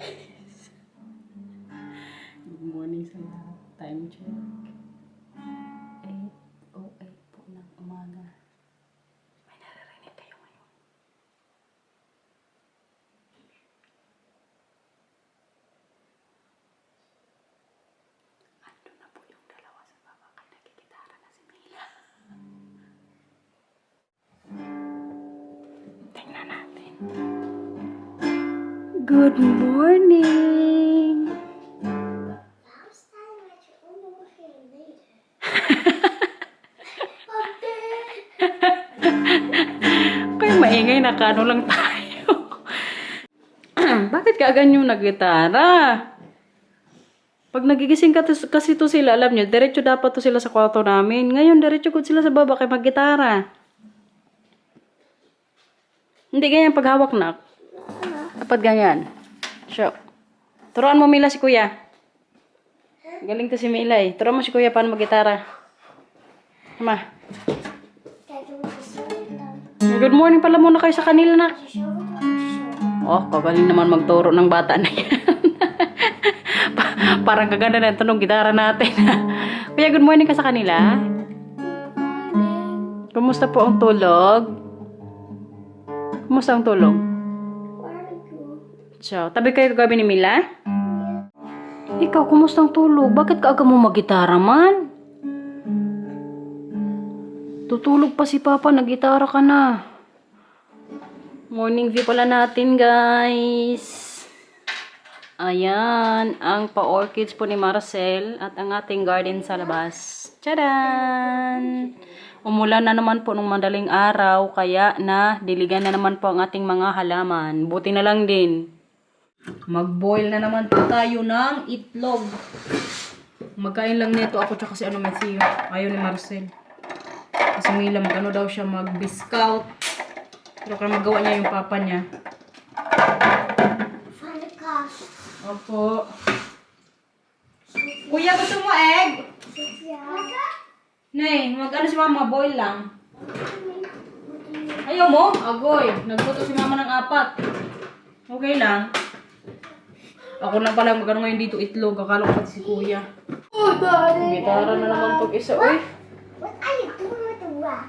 guys. Good morning sa lahat. Time check. 8:08 po ng umaga. May naririnig kayo ngayon. Ando na po yung dalawa sa baba kay nagkikitara na si Mila. Tingnan natin. Good morning! Kaya maingay, nakano lang tayo. Bakit kaagan yung naggitara? Pag nagigising ka kasi to sila, alam nyo, diretso dapat to sila sa kwarto namin. Ngayon, diretso ko sila sa baba kay maggitara. Hindi ganyan paghawak na. Dapat ganyan. So, turuan mo Mila si Kuya. Galing to si Mila eh. Turuan mo si Kuya paano maggitara. Tama. Good morning pala muna kayo sa kanila na. Oh, kagaling naman magturo ng bata na yan. Parang kaganda na ito nung gitara natin. Kuya, good morning ka sa kanila. Kumusta po ang tulog? Kumusta ang tulog? So, tabi kayo gabi ni Mila? Ikaw, kumusta ang tulog? Bakit kaaga mo mag-gitara man? Tutulog pa si Papa, nag-gitara ka na. Morning view pala natin, guys. Ayan, ang pa-orchids po ni Marcel at ang ating garden sa labas. Tcharan! Umulan na naman po nung madaling araw, kaya na diligan na naman po ang ating mga halaman. Buti na lang din. Mag-boil na naman po tayo ng itlog. Magkain lang nito ako tsaka si Matthew. Ayaw ni Marcel. Kasi Mila, mag-ano daw siya, mag-biscout. Pero kaya magawa niya yung papa niya. Opo. Kuya, gusto mo egg? Nay, mag-ano si mama, boil lang. Ayaw mo? Agoy. Nagluto si mama ng 4. Okay lang. Ako na pala mag-ano ngayon dito itlog. Akala ko pati si kuya. Gitara na naman pag-isa. Uy. What are you doing with the rock?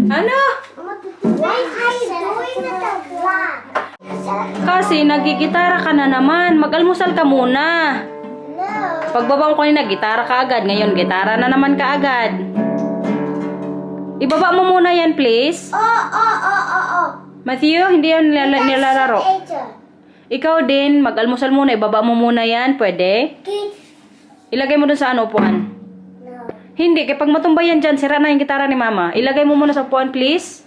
Ano? What are you doing with the rock? Kasi nagigitara ka na naman. Mag-almusal ka muna. No. Pagbaba mo kanina, gitara ka agad. Ngayon, gitara na naman ka agad. Ibaba mo muna yan, please. Oh. Matthew, hindi yan nilalaro. Ikaw din, mag-almusal muna. Ibaba mo muna yan. Pwede? Ilagay mo dun sa upuan. No. Hindi, kapag matumbay yan dyan, sira na yung gitara ni mama. Ilagay mo muna sa upuan, please.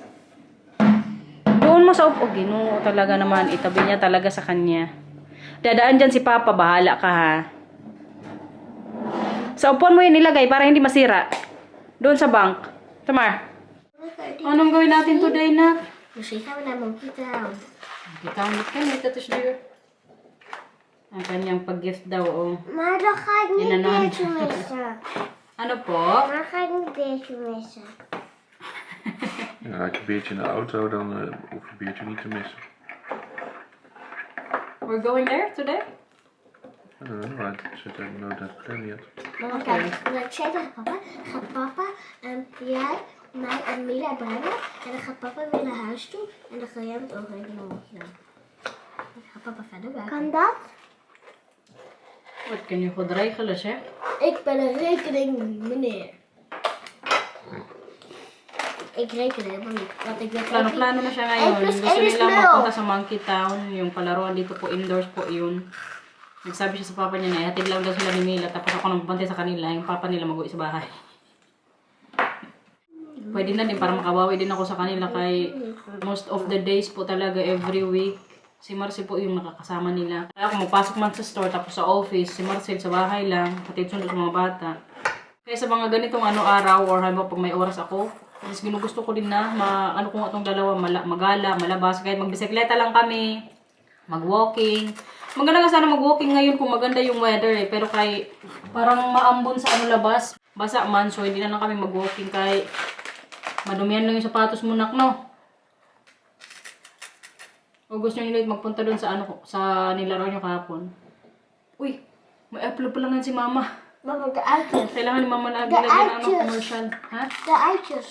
Doon mo sa upuan. Ginoo talaga naman. Itabi niya talaga sa kanya. Dadaan dyan si Papa. Bahala ka ha. Sa upuan mo yan ilagay para hindi masira. Doon sa bank. Tamar. Anong gawin natin today na? She having a monkey down. Gitamit ka nito to siya. Ang kanyang pag-gift daw. Oh. Malakad ni Yan na naman. Mesa. Ano po? Malakad ni Mesa. Ja, had je een beertje in de auto, dan hoef je een beertje niet te missen. We're going there today? I don't know, I don't know that plan yet. Okay. Dan check gaat papa en jij, mij en Mila brengen. En dan gaat papa weer naar huis toe. En dan ga jij met ogen in de monkey doen. Dan gaat papa verder werken. Kan dat? Wat kan je goed regelen, zeg? Ik ben een rekening meneer. Ik reken helemaal niet, want ik weet Plano-plano na siya ngayon. 1 plus Gusto 1 is nila 0. magpunta sa Monkey Town. Yung palaruan dito po, indoors po yun. Nagsabi siya sa papa niya na ihatid lang daw sila ni Mila. Tapos ako nagbantay sa kanila. Yung papa nila mag-uwi sa bahay. Pwede na din para makabawi din ako sa kanila kay most of the days po talaga every week. Si Marcel po yung nakakasama nila. Kaya ako magpasok man sa store tapos sa office. Si Marcel sa bahay lang. Hatid sundo sa mga bata. Kaya sa mga ganitong araw or halimbawa pag may oras ako, mas ginugusto ko din na ano ko nga itong dalawa, magala, malabas. Kahit magbisikleta lang kami, mag-walking. Maganda nga sana mag-walking ngayon kung maganda yung weather eh. Pero kay parang maambon sa labas. Basa man, so hindi na lang kami mag-walking kay madumihan lang yung sapatos mo nak, no? O gusto nyo ulit magpunta doon sa sa nilaro nyo kahapon. Uy, may upload pa lang yan si Mama. Mama, the arches. Kailangan ni Mama lagi The lagyan ng arches. commercial. Ha? The arches.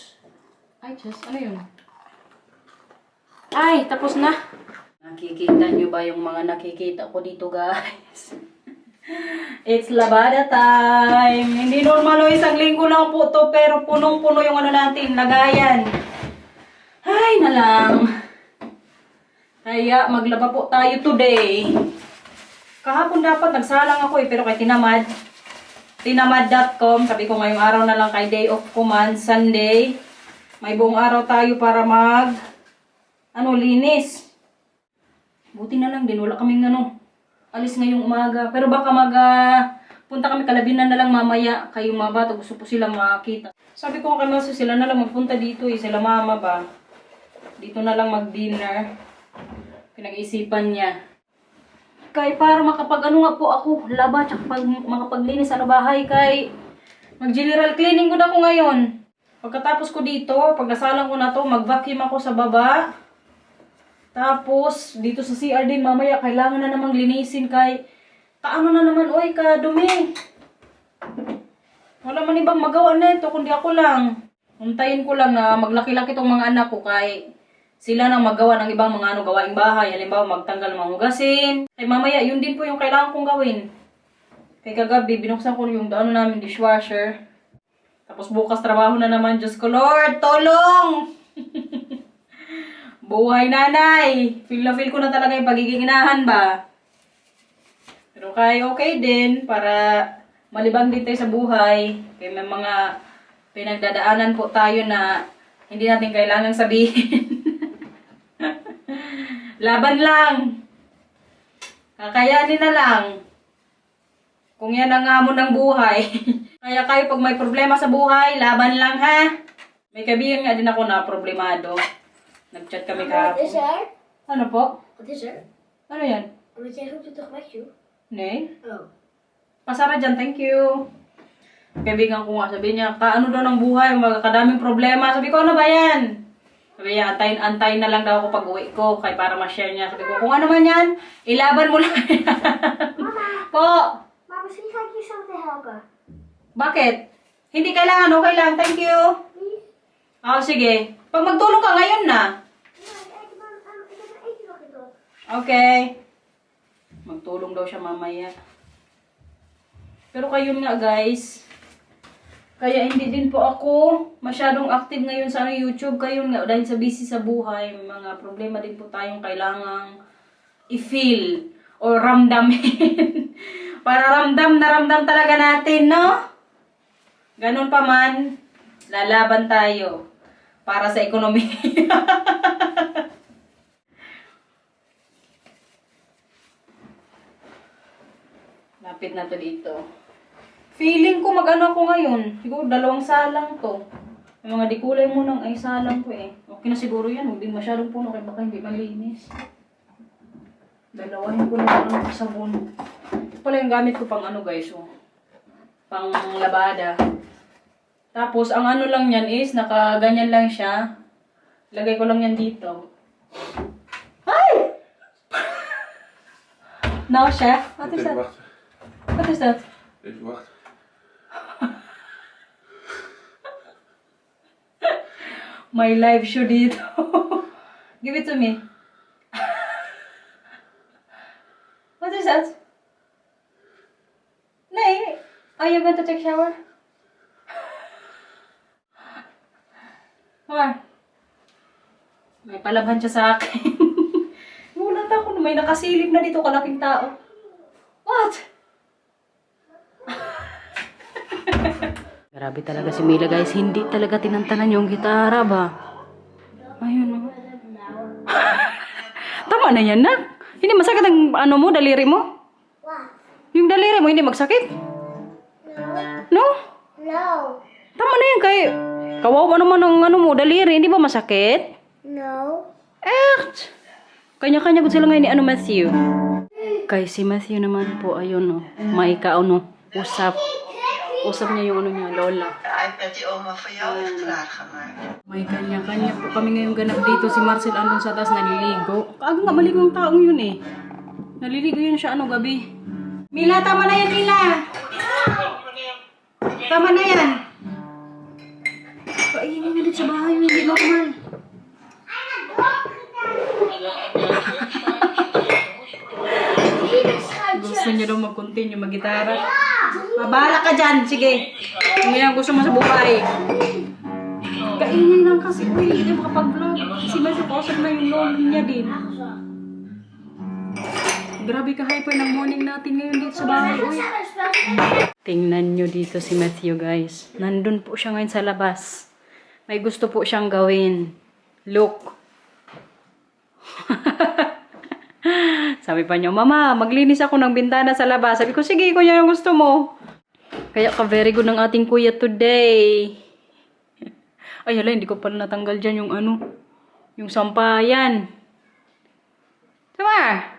Ay, Diyos, ano yun? Ay, tapos na. Nakikita nyo ba yung mga nakikita ko dito, guys? It's labada time. Hindi normal o isang linggo lang po to, pero punong-puno yung ano natin, lagayan. Ay, na lang. Kaya, maglaba po tayo today. Kahapon dapat nagsalang ako pero kay Tinamad. Tinamad.com. Sabi ko ngayong araw na lang kay day off ko man, Sunday. May buong araw tayo para linis. Buti na lang din, wala kaming alis ngayong umaga. Pero baka punta kami Kalabinan na lang mamaya. Kayo mga bata, gusto po silang makita. Sabi ko kay Maso, sila na lang magpunta dito sila mama ba. Dito na lang mag-dinner. Pinag-iisipan niya. Kay para makapag nga po ako, laba, tsaka makapaglinis sa bahay kay mag-general cleaning ko na ako ngayon. Pagkatapos ko dito, pag nasalang ko na to, mag-vacuum ako sa baba. Tapos, dito sa CR din, mamaya, kailangan na namang linisin kay kaano na naman, oy, kadumi. Wala man ibang magawa na ito, kundi ako lang. Untayin ko lang na maglaki-laki tong mga anak ko kay sila nang magawa ng ibang mga gawaing bahay. Halimbawa, magtanggal ng mga hugasin. Kay mamaya, yun din po yung kailangan kong gawin. Kay kagabi, binuksan ko yung namin, dishwasher. Tapos bukas trabaho na naman. Diyos ko, Lord, tulong! Buhay nanay! Feel na feel ko na talaga yung pagiging inahan ba? Pero kay okay din para malibang din tayo sa buhay. Kaya may mga pinagdadaanan po tayo na hindi natin kailangang sabihin. Laban lang! Kakayanin na lang. Kung yan ang hamon ng buhay. Kaya kayo pag may problema sa buhay, laban lang ha. May kabihin nga din ako na problemado. Nag-chat kami What is kahapon. er? Ano po? What is er? Ano yan? Wat jij hoeft het toch met je? Ne? Oh. Pasara dyan, thank you. Kaibigan ko nga, sabi niya, kaano daw ng buhay, magkakadaming problema. Sabi ko, ano ba yan? Sabi niya, antayin na lang daw ako pag uwi ko, kay para ma-share niya. Sabi ko, kung ano man yan, ilaban mo lang yan. Mama, Po! maar misschien ga ik je zo meteen helpen. Bakit? Hindi kailangan, okay lang, thank you. Please? Oh, sige. Pag magtulong ka ngayon na. Ja, ik heb een eten nog in op. Okay. Magtulong daw siya mamaya. Pero kayo nga guys, kaya hindi din po ako masyadong active ngayon sa YouTube. Kayo nga, dahil sa busy sa buhay, may mga problema din po tayong kailangang i-feel o ramdamin. Para ramdam na ramdam talaga natin, no? Ganun pa man, lalaban tayo para sa ekonomiya. Lapit na to dito. Feeling ko mag-ano ako ngayon. Siguro 2 salang to. Yung mga dikulay mo nang ay salang ko eh. Okay na siguro yan. Huwag din masyadong puno kaya baka hindi malinis. Dalawahin ko na ng sabon. Ito pala yung gamit ko pang ano guys. Oh. Pang labada. Tapos ang ano lang yan is nakaganyan lang siya. Lagay ko lang yan dito. Ay! Now, chef. What is Even that? wachten. What is that? Even wachten. My live show dito. Give it to me. What is that? Nay, are you going to take shower? Where? May palabhan siya sa akin. Gulat ako na may nakasilip na dito kalaking tao. What? Grabe talaga si Mila guys. Hindi talaga tinantanan yung gitara ba? Ayun o. Tama na yan na. Hindi masakit ang ano mo, daliri mo? What? Yung daliri mo hindi magsakit? No. No? No. Tama na yan kay kawawa naman ang ano mo, daliri. Hindi ba masakit? No. Echt? Kanya-kanya ko sila ngayon ni ano Matthew. Kay si Matthew naman po, ayun o. Maika ano, usap. Usap niya yung ano niya, lola. iPad die oma voor jou heeft klaargemaakt. May kanya-kanya po kami ngayong ganap dito. Si Marcel andun sa taas naliligo. Kaagad nga maligo ang taong yun eh. Naliligo yun siya gabi. Mila, tama na yan, Mila! Tama na yan! Kainin nga dito sa bahay, hindi normal. Gusto niya daw mag-continue mag-gitara. Mabala ka dyan, sige. Kung yan gusto mo sa buhay. Kainin lang kasi, uy, hindi makapag-vlog. Si Messi kausap na yung lolo niya din. Grabe ka-hyper ng morning natin ngayon dito sa bahay, uy. Tingnan nyo dito si Matthew, guys. Nandun po siya ngayon sa labas. May gusto po siyang gawin. Look. Sabi pa niya, Mama, maglinis ako ng bintana sa labas. Sabi ko, sige, kung yan ang gusto mo. Kaya ka-very good ng ating kuya today. Ay, hala, hindi ko pala natanggal dyan yung yung sampayan. Sama!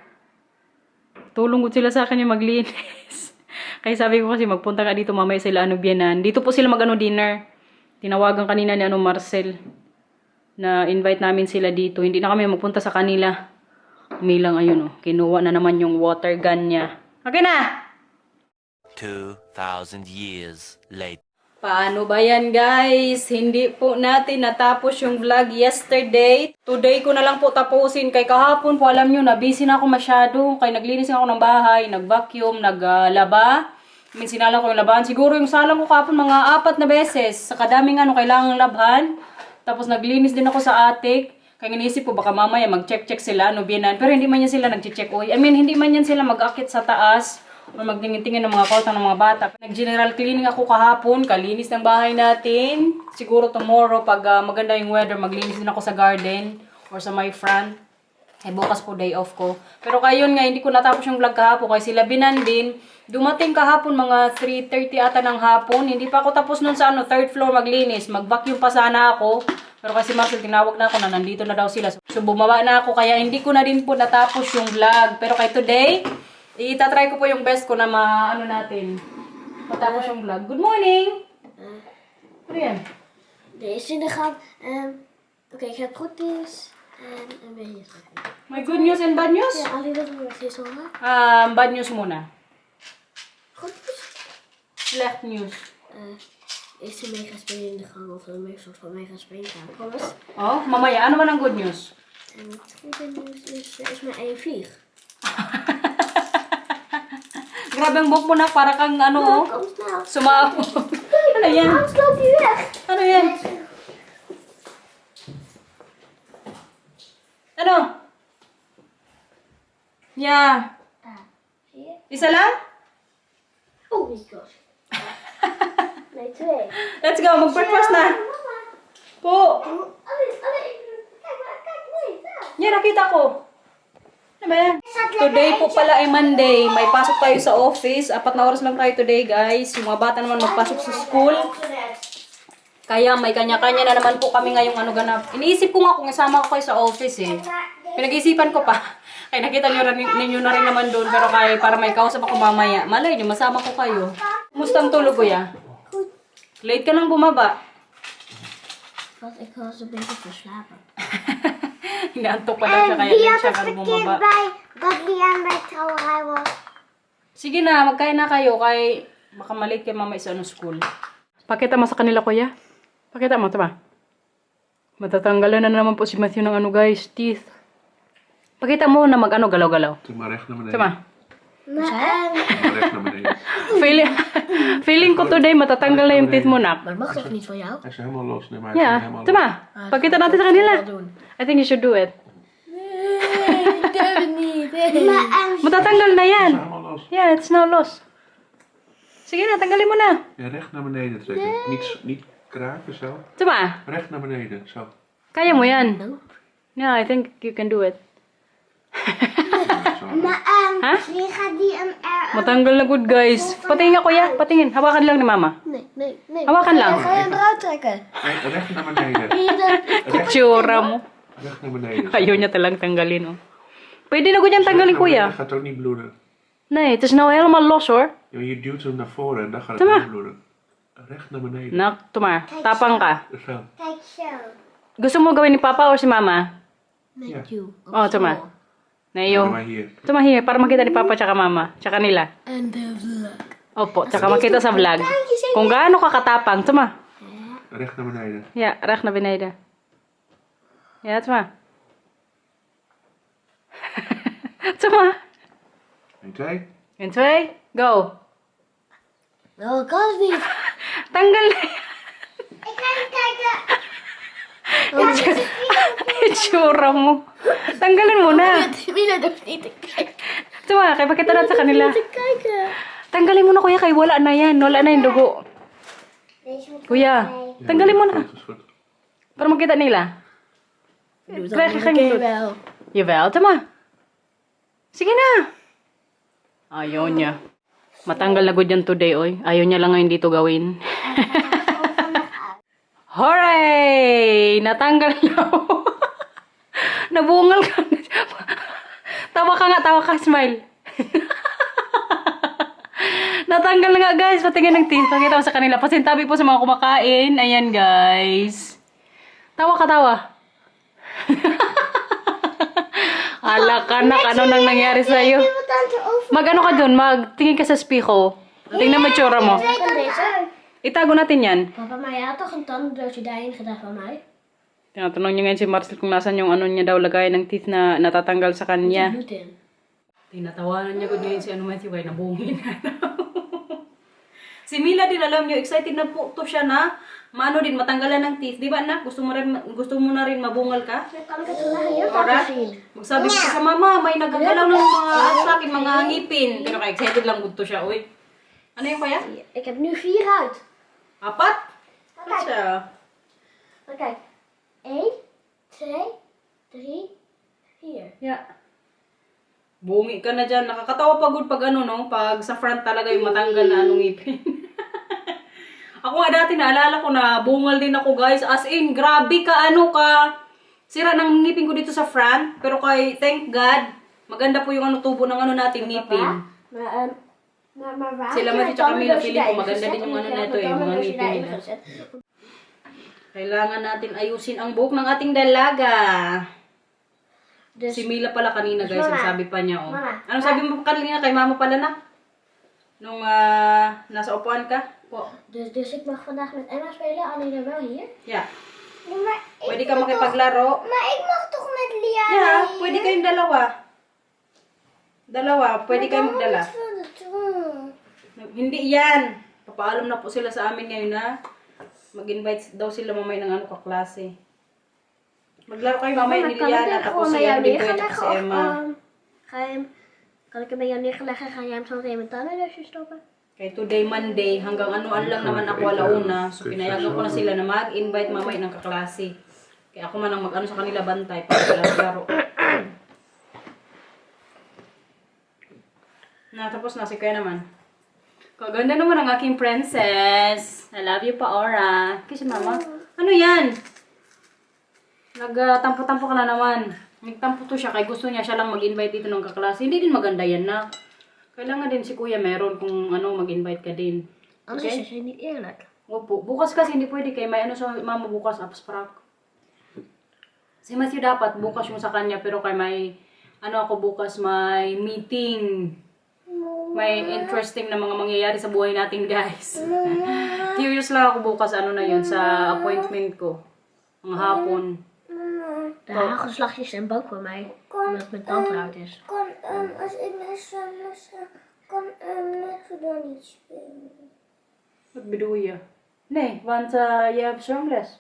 Tulong ko sila sa akin yung maglinis. Kaya sabi ko kasi, magpunta ka dito mamaya sila Bianan. Dito po sila dinner. Tinawagan kanina ni Marcel. Na invite namin sila dito. Hindi na kami magpunta sa kanila. Umilang ayun kinuha na naman yung water gun niya. Okay na! 2,000 years later. Paano ba yan, guys? Hindi po natin natapos yung vlog yesterday. Today ko na lang po tapusin. Kay kahapon po, alam nyo, na busy na ako masyado. Kay naglinis ako ng bahay, nag-vacuum, naglaba. Sinala ko yung labahan. Siguro yung salang ko kahapon mga 4 na beses. Sa kadaming kailangang labhan. Tapos naglinis din ako sa attic. Kaya inisip ko baka mamaya mag-check sila, Bianan. Pero hindi man yan sila nag-check. Hindi man yan sila mag-akit sa taas. O magtingin-tingin ng mga kwarto ng mga bata. Nag-general cleaning ako kahapon. Kalinis ng bahay natin. Siguro tomorrow, pag maganda yung weather, maglinis din ako sa garden. Or sa my front. Bukas po day off ko. Pero kayon nga, hindi ko natapos yung vlog kahapon. Kasi sila Binan din. Dumating kahapon mga 3:30 ata ng hapon. Hindi pa ako tapos nun sa 3rd floor maglinis. Mag-vacuum pa sana ako. Pero kasi Marcel, tinawag na ako na nandito na daw sila. So bumaba na ako. Kaya hindi ko na din po natapos yung vlog. Pero kay today, itatry ko po yung best ko na natin. Matapos yung vlog. Good morning! Ano yan? Deze in de gang. Oké, ik heb goed nieuws en een beetje slecht nieuws. May good news and bad news? Ja, Ali, wat wil je steeds horen? Bad news muna. Goed nieuws? Slecht news. Is ze mee gaan spelen in de gang of een soort van mee gaan spelen gaan. Promise. Oh, mamaya. Ano man ang good news? En het goede nieuws is, er is maar 1 vlieg. Grabe ang buhok mo na. Para kang Kom snel. sumabog. Ano yan? Anders loopt hij weg. Ano yan? Ano? Yeah. Zie je? Isa lang? Oh my gosh. Nee, 2. Let's go. Mag-breakfast na. Mama. Po. Ali, kijk, nee, daar. Yan, nakita ko. Ano ba yan? Today po pala ay Monday. May pasok tayo sa office. 4 na oras lang tayo today, guys. Yung mga bata naman magpasok sa school. Kaya may kanya-kanya na naman po kami ngayong ganap. Iniisip ko nga kung isama ko kayo sa office eh. Pinag-isipan ko pa. Kaya nakita ninyo na rin naman doon. Pero para may kausap ako mamaya. Malay nyo, masama ko kayo. Kumusta ang tulog, kuya? Late ka nang bumaba. Ik was een beetje verslapen. Inaantok pa lang siya kaya late siya kan bumaba. dat die aan bij trouwerij was. Sige na, magkain na kayo kay baka malate kay mama sa school. Pakita mo sa kanila, kuya. Pakita mo, tama. Matatanggalan na naman po si Matthew ng guys, teeth. Pakita mo na galaw-galaw. Doe maar recht naar beneden. Tama. Doe maar recht naar beneden. Feeling ko today matatanggal na yung teeth mo, nak. Maar mag toch niet van jou? Hij is helemaal los. Nee, maar hij is Yeah, helemaal los. tama. Pakita natin sa kanila. I think you should do it. Nee, ik doe het niet. Matatanggal na yan. Hij is helemaal los. Yeah, it's now lost. Sige na, tanggalin mo na. Ja, recht naar beneden trekken. Niet kraken, zo. Tama. Recht naar beneden, zo. Kaya mo yan. Yeah, I think you can do it. Zo. Ha? Wie gaat die een Matanggal na good, guys. Patingin nga, kuya. Patingin. Hawakan lang ni mama. Nee. Hawakan lang. Ga je hem eruit trekken? Nee, recht naar beneden. Tsura mo. Recht naar beneden. Ayaw niya talang tanggalin, oh. Pwede na ko dyan tanggalin, kuya. Dat gaat ook niet bloeden. Nee, het is nou helemaal los, hoor. Ja, je duwt hem naar voren en dan gaat het Tama. niet bloeden. Recht naar beneden. Nak, Tuma, tapang ka. Zo. Kijk zo. Gusto mo gawin ni Papa o si Mama? Met Ja. you. Oh, Tuma. Nayo. Maar hier. Tuma here, para makita ni Papa tsaka Mama. Tsaka nila. En de vlog. Opo, tsaka makita sa vlog. Kung gaano ka katapang, Tuma. Recht naar beneden. Ja, recht naar beneden. Ja, Tuma. Tuma. 1, 2. 1, 2, go. Oh, kan het niet. Tanggal na. Ik ga even kijken. Itsura mo. Tanggalin mo na. Mila durft niet te kijken. Tuma, kaya pakita natin sa kanila. Te kijken. Tanggalin mo na kuya, kay wala na yan. Wala na yung dugo. Deze moet Kuya, tanggalin mo na. Dat is goed. Para makita nila. Doe Krijg je geen bloed? wel. Jawel, Tama. Sige na. Ayaw niya. Matanggal na good yan today, oy. Ayaw niya lang ngayon dito gawin. Hooray! Natanggal na. Nabungal ka. Tawa ka nga, tawa ka. Smile. Natanggal na nga, guys. Patingin ng teeth. Pakita ko sa kanila. Pasintabi po sa mga kumakain. Ayan, guys. Tawa ka, tawa. Ala ka na, ano nang nangyari sa'yo? Mag-ano ka dun? Magtingin ka sa spiko. Tingnan mo yung tsura mo. Kan deze? Itago natin yan. Papa, maar je had toch een tandendoosje daarin gedaan van mij? Tinatanong niya ngayon si Marcel kung nasan yung ano niya daw lagay ng teeth na natatanggal sa kanya. Bloed in. Tinatawanan niya ko ngayon si Matthew ay nabungin. Si Mila din, alam niyo, excited na po to siya na maano din, matanggalan ng teeth. Di ba anak? Gusto mo na rin mabungal ka? Kan ik het vandaag hier Ora? laten zien? Magsabi ko sa mama, may nagagalaw ng mga ano sa akin, mga ngipin. Pero ka-excited lang gusto siya, uy. Ano yung kaya? Ik heb nu 4 uit. 4? Ano siya? Maar kijk. 1, 2, 3, 4. Yeah. Bungi ka na dyan. Nakakatawa pagod pag ano, no? Pag sa front talaga yung matanggal na anong ngipin. Ako nga dati naalala ko na bungal din ako, guys. As in, grabe ka, ano ka. Sira ng ngipin ko dito sa front. Pero thank God, maganda po yung ano, tubo ng ano natin, ngipin. Maar waar? Sila Matthew tsaka Mila, feeling ko maganda din yung ano na ito, yung mga ngipin nila. Kailangan natin ayusin ang buhok ng ating dalaga. Dus, Si Mila pala kanina, guys, Mama. ang sabi pa niya, oh. Mama. Anong sabi mo kanina kay mama pala na? Nung nasa upuan ka? Po. dus ik mag vandaag met Emma spelen, alleen dan wel hier. Yeah. Maar Pwede ka makipaglaro. ik mag toch met Liana Yeah, pwede kayong dalawa. Pwede kayong magdala. Hindi yan. Papaalam na po sila sa amin ngayon na mag-invite daw sila mamay ng ano kaklase. Maglaro kayo mamay ni Liana, tapos si Evelyn ko at si Emma. Kan ik hem bij jou neerleggen en ga jij hem zo meteen in mijn tandendoosje stoppen? Kaya today Monday, hanggang ano lang naman ako alauna. So pinayagan ko na sila na mag-invite mamay ng kaklase. Kaya ako man ang mag-ano sa kanila bantay para sila maglaro. Tapos na si Kuya naman. Kaganda naman ang aking princess. I love you pa, Aura. Kasi mama, ano yan? Nagtampo-tampo ka na naman. Nagtampo to siya, kaya gusto niya siya lang mag-invite dito ng kaklase. Hindi din maganda yan na. Kailangan din si Kuya meron kung ano mag-invite ka din. Anders is het niet eerlijk. Opo. Bukas kasi hindi pwede kay may ano sa mama bukas abstract. Si Matthew dapat bukas yung sa kanya pero kay may ano ako bukas may meeting. May interesting na mga mangyayari sa buhay natin, guys. Curious lang ako bukas ano na yun sa appointment ko. Ang hapon. De hagelslagjes zijn bang voor mij. Omdat mijn tand eruit is. Als ik naar zwemles ga, kan Matthew dan niet spelen. Wat bedoel je? Nee, want je hebt zwemles.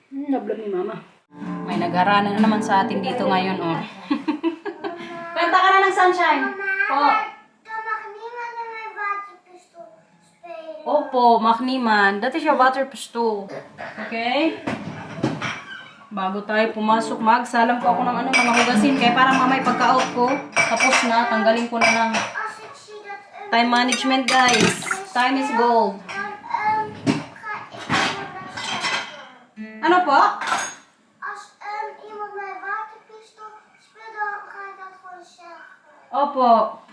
Nablog ni mama. May nag-arana na naman sa atin dito ngayon, oh. Kanta ka na ng sunshine. Po. Dan mag niemand in mijn waterpistool spelen. Opo, mag niemand. Dat is jouw waterpistool. Okay? Bago tayo pumasok, magsalam ko ako ng ano, mga hugasin. Kaya parang mamay pagka-out ko, tapos na, tanggalin ko na ng Als ik zie dat time management, guys. Time is gold. dan ga ik iemand dat zeggen. Ano po? Als iemand mijn waterpistool speelt, dan ga ik dat gewoon zeggen. Opo.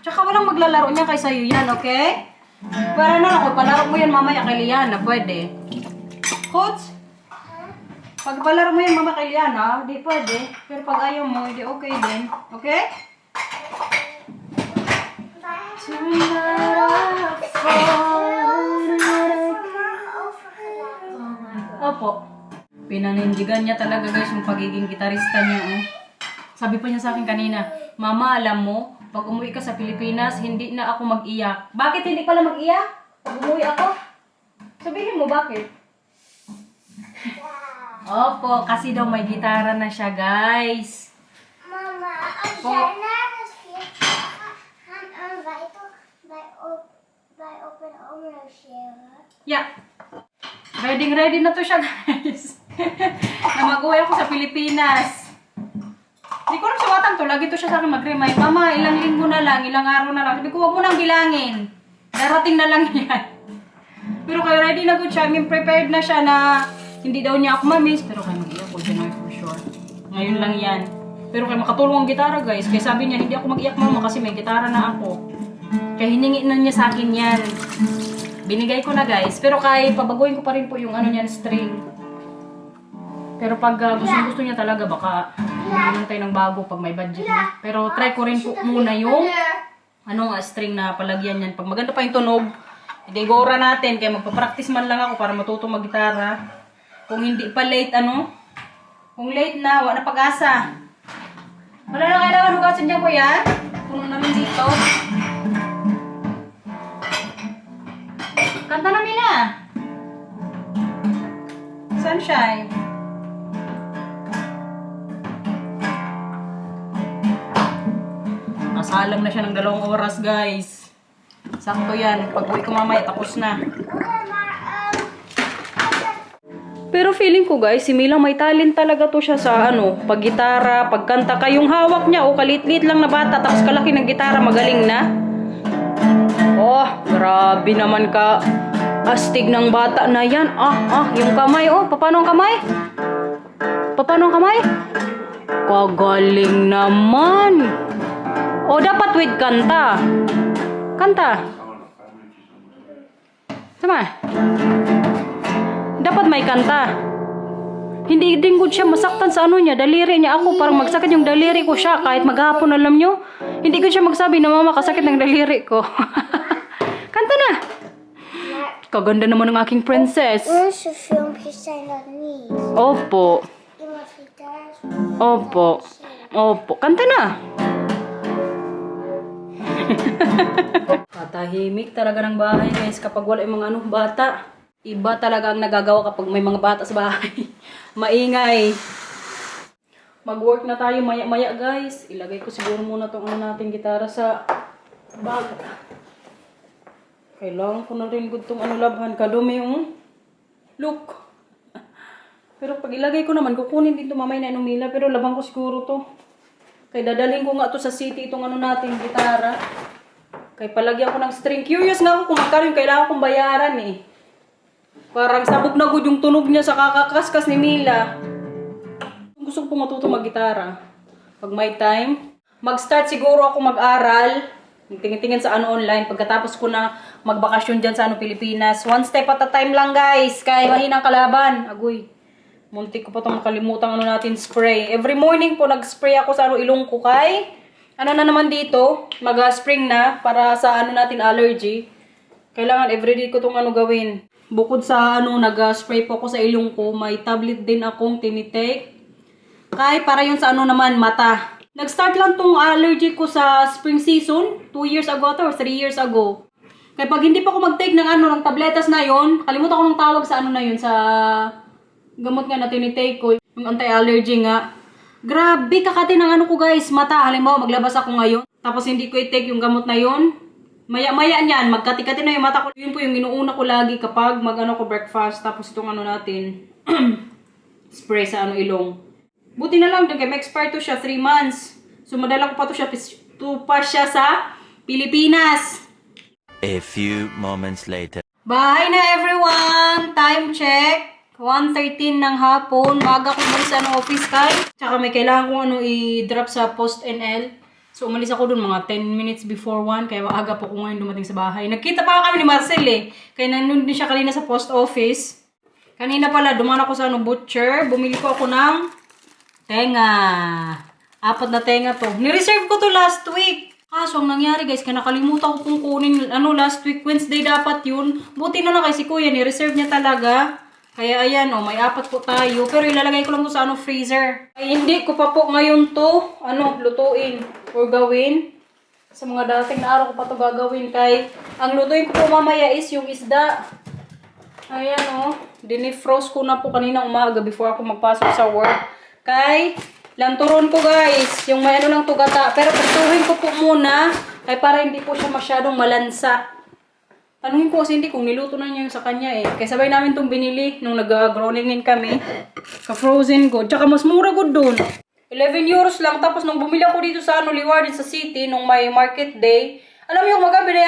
Tsaka walang maglalaro niya kay sa'yo yan, okay? Para na ako, palaro mo yan mamaya kay Liana, pwede. Coach? Pag palaro mo yan mamaya kay Liana, di pwede. Pero pag ayaw mo, hindi okay din. Okay? Opo. Pinanindigan niya talaga guys yung pagiging gitarista niya. Oh. Sabi pa niya sa akin kanina, Mama, alam mo, pag umuwi ka sa Pilipinas, hindi na ako mag-iyak. Bakit hindi pala mag-iyak? Pag umuwi ako? Sabihin mo, bakit? Opo, kasi daw may gitara na siya, guys. Mama, als Oh. jij nergens gaan wij op een omlogeren. Yeah. Ready na to siya, guys. Na mag-uwi ako sa Pilipinas. Hindi ko alam sa watang to. Lagi to siya sa akin mag-remind. Mama, ilang linggo na lang, ilang araw na lang. Sabi ko, huwag mo nang bilangin. Darating na lang yan. Pero kayo ready na good siya. I mean, prepared na siya na hindi daw niya ako mamiss. Pero kayo mag-iyak ko, January for sure. Ngayon lang yan. Pero kayo makatulong ang gitara, guys. Kaya sabi niya, hindi ako mag-iyak mama kasi may gitara na ako. Kaya hiningi na niya sa akin yan. Binigay ko na, guys. Pero kaya pabaguhin ko pa rin po yung ano niyan, string. Pero pag gusto niya talaga, baka naman tayo ng bago pag may budget na. Pero try ko rin po muna yung string na palagyan yan. Pag maganda pa yung tunog, idegora natin. Kaya magpa-practice man lang ako para matuto mag-gitara. Kung hindi pa late, kung late na, wala na pag-asa. Wala na kailangan hugasan dyan, kuya. Puno namin dito. Kanta na nila. Sunshine. Nasalang na siya ng 2 oras, guys. Sakto yan. Pag uwi ko mamaya, tapos na. Pero feeling ko, guys, si Mila may talent talaga to siya sa pag-gitara, pagkanta. Kayong hawak niya, kalit-lit lang na bata, tapos kalaki ng gitara, magaling na. Oh, grabe naman ka. Astig ng bata na yan. Yung kamay. Oh, paano ang kamay? Paano ang kamay? Kagaling naman. Oh, dapat with kanta. Kanta. Sama. Dapat may kanta. Hindi din good siya masaktan sa niya, daliri niya. Ako parang magsakit yung daliri ko siya kahit maghapon, alam nyo. Hindi ko siya magsabi na mama kasakit ng daliri ko. Kanta na. Kaganda naman ng aking princess. Onze filmpjes zijn dat niet. Opo. Iemand gitaar. Opo. Opo. Kanta na. Katahimik talaga ng bahay, guys, kapag wala yung mga bata. Iba talaga ang nagagawa kapag may mga bata sa bahay. Maingay. Mag-work na tayo maya-maya, guys. Ilagay ko siguro muna itong nating gitara sa bag. Kailangan ko na rin itong labhan. Kadumi yung look. Pero pag ilagay ko naman, kukunin din ito mamay na Mila. Pero labang ko siguro to. Kaya dadalhin ko nga to sa city itong nating gitara. Kaya palagyan ko ng string. Curious nga ako kung magkano yung kailangan kong bayaran eh. Parang sabog na good yung tunog niya sa kakakaskas ni Mila. Gusto ko pong matuto mag-gitara. Pag may time, mag-start siguro ako mag-aral. Tingin-tingin sa online. Pagkatapos ko na magbakasyon dyan sa Pilipinas. One step at a time lang, guys. Kaya mahinang kalaban. Agoy. Muntik ko pa itong makalimutan natin spray. Every morning po nag-spray ako sa ilong ko kay. Na naman dito. Mag-spring na para sa natin allergy. Kailangan everyday ko itong gawin. Bukod sa nag-spray po ako sa ilong ko, may tablet din akong tinitake. Kaya para yun sa naman, mata. Nag-start lang tong allergy ko sa spring season, 2 years ago or 3 years ago. Kaya pag hindi pa ako mag-take ng ng tabletas na yon, kalimutan ko ng tawag sa na yun, sa gamot nga na tinitake ko, yung anti-allergy nga. Grabe, kakati ng ko guys, mata. Halimbawa, maglabas ako ngayon, tapos hindi ko i-take yung gamot na yon. Maya-maya niyan, magkati-kati na yung mata ko. Yun po yung inuuna ko lagi kapag ko breakfast, tapos itong natin, spray sa ilong. Buti na lang, mag-expire to siya 3 months. So, madala ko pa to siya sa Pilipinas. A few moments later. Bahay na everyone! Time check. 1:13 ng hapon. Maaga ko balik sa office kay. Tsaka may kailangan kong i-drop sa Post NL. So, umalis ako dun mga 10 minutes before 1. Kaya maaga po ko ngayon dumating sa bahay. Nagkita pa kami ni Marcel eh. Kaya nandun din siya kanina sa post office. Kanina pala, dumaan ako sa butcher. Bumili ko ako ng tenga. 4 na tenga to. Nireserve ko to last week. Kaso, ang nangyari guys, kaya nakalimutan ko kung kunin, last week, Wednesday dapat yun. Buti na lang kay si Kuya, nireserve niya talaga. Kaya ayan, may 4 po tayo. Pero ilalagay ko lang to sa freezer. Ay, hindi ko pa po ngayon to, lutuin or gawin. Sa mga dating na araw ko pa to gagawin. Kay, ang lutuin ko po mamaya is yung isda. Ayan dinifrost ko na po kanina umaga before ako magpasok sa work. Kay, lanturon ko guys, yung may lang to gata. Pero pagtuhin ko po muna, kay para hindi po siya masyadong malansa. Tanungin ko kasi hindi kung niluto na niya yung sa kanya eh. Kaya sabay namin itong binili nung nag-growlingin kami. Ka-frozen good. Tsaka mas mura good dun. 11 euros lang. Tapos nung bumili ako dito sa Liwardin sa city, nung may market day, alam mo yung magabili,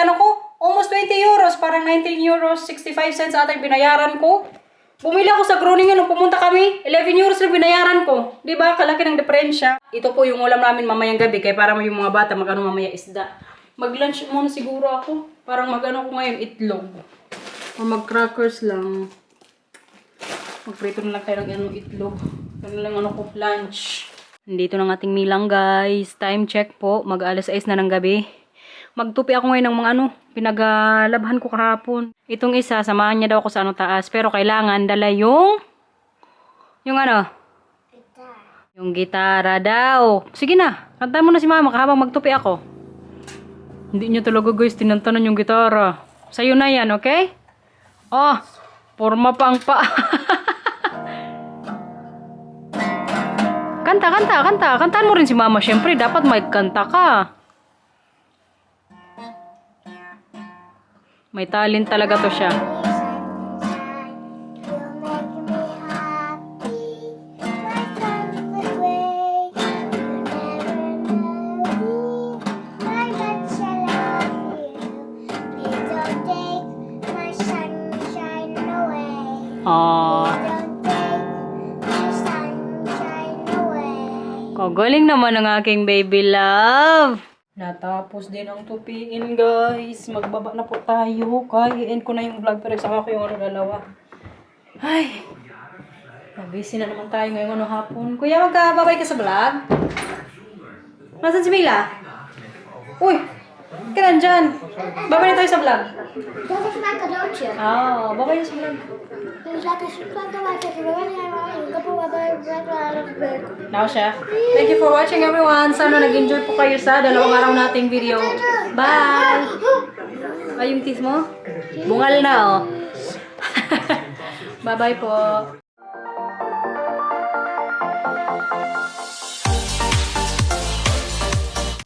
almost 20 euros. Parang 19 euros, 65 cents ata yung binayaran ko. Bumili ako sa Groningen nung pumunta kami. 11 euros lang binayaran ko. Diba? Kalaki ng diferensya. Ito po yung ulam namin mamayang gabi. Kaya para yung mga bata mamaya isda. Mag-lunch muna siguro ako. Parang ko ngayon itlog. O mag-crackers lang. Magprito na lang tayo ng itlog. Ganun lang ko lunch. Nandito ng ating milang guys. Time check po. Mag-6 na ng gabi. Magtupi ako ngayon ng mga pinaglabhan ko kahapon. Itong isa, samahan niya daw ako sa taas. Pero kailangan dala yung yung gitara daw. Sige na. Kanta mo na si mama habang magtupi ako. Hindi niya talaga guys, tinantanan yung gitara. Sa'yo na yan, okay? Forma pang pa. Kanta. Kantaan mo rin si mama. Siyempre, dapat may kanta ka. May talent talaga to siya. Galing naman ang aking baby love. Natapos din ang tupiin guys. Magbaba na po tayo. Kaya-end ko na yung vlog pero saka ko yung dalawa. Ay. Busy na naman tayo ngayong hapon. Kuya, magkababay ka sa vlog? Nasaan si Mila? Uy! Ka nandyan. Babay na tayo sa vlog. Dat is mijn cadeautje. Babay na sa vlog. Dus laat eens zoekplank erbij zetten. We gaan een kapot wat bij Now siya. Thank you for watching everyone. Sana nag-enjoy po kayo sa 2 araw nating video. Bye! Ay, yung teeth mo? Bungal na Bye-bye po.